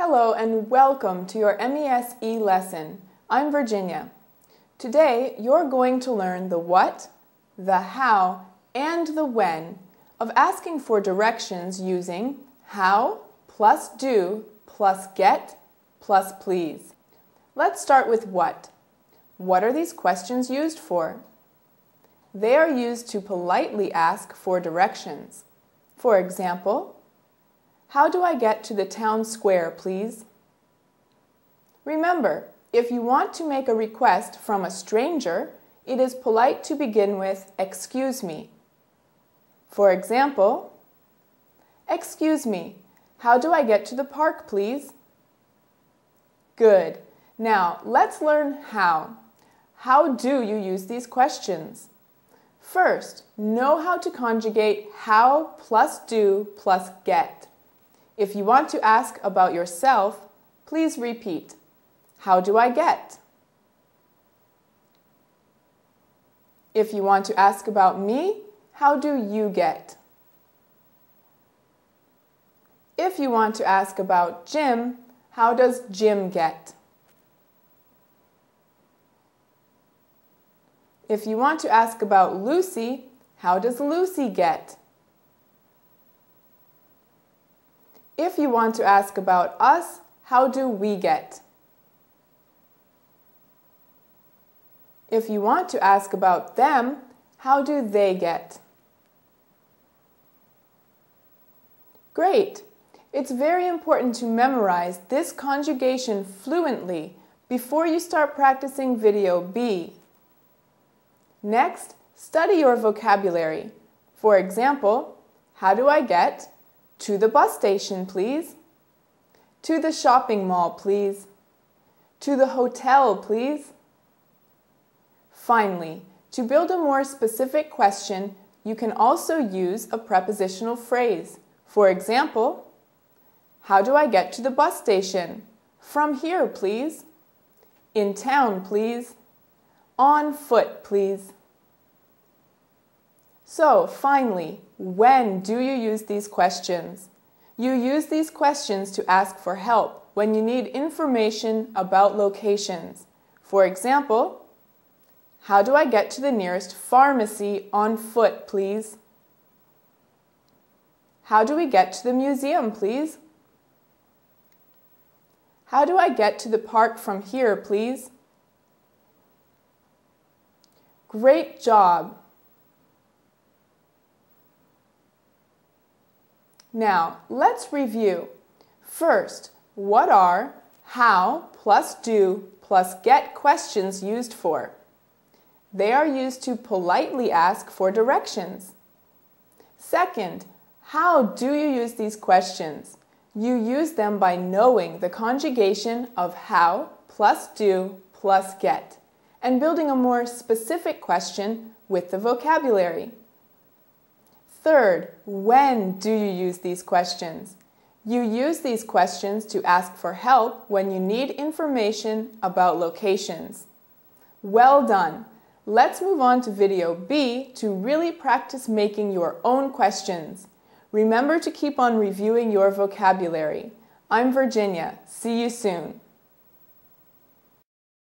Hello and welcome to your MES-E lesson. I'm Virginia. Today you're going to learn the what, the how, and the when of asking for directions using how plus do plus get plus please. Let's start with what. What are these questions used for? They are used to politely ask for directions. For example, how do I get to the town square, please? Remember, if you want to make a request from a stranger, it is polite to begin with, "Excuse me." For example, "Excuse me, how do I get to the park, please?" Good. Now, let's learn how. How do you use these questions? First, know how to conjugate how plus do plus get. If you want to ask about yourself, please repeat. How do I get? If you want to ask about me, how do you get? If you want to ask about Jim, how does Jim get? If you want to ask about Lucy, how does Lucy get? If you want to ask about us, how do we get? If you want to ask about them, how do they get? Great! It's very important to memorize this conjugation fluently before you start practicing video B. Next, study your vocabulary. For example, how do I get to the bus station, please? To the shopping mall, please? To the hotel, please? Finally, to build a more specific question, you can also use a prepositional phrase. For example, how do I get to the bus station? From here, please. In town, please. On foot, please. So, finally, when do you use these questions? You use these questions to ask for help when you need information about locations. For example, how do I get to the nearest pharmacy on foot, please? How do we get to the museum, please? How do I get to the park from here, please? Great job! Now, let's review. First, what are how plus do plus get questions used for? They are used to politely ask for directions. Second, how do you use these questions? You use them by knowing the conjugation of how plus do plus get and building a more specific question with the vocabulary. Third, when do you use these questions? You use these questions to ask for help when you need information about locations. Well done! Let's move on to video B to really practice making your own questions. Remember to keep on reviewing your vocabulary. I'm Virginia. See you soon.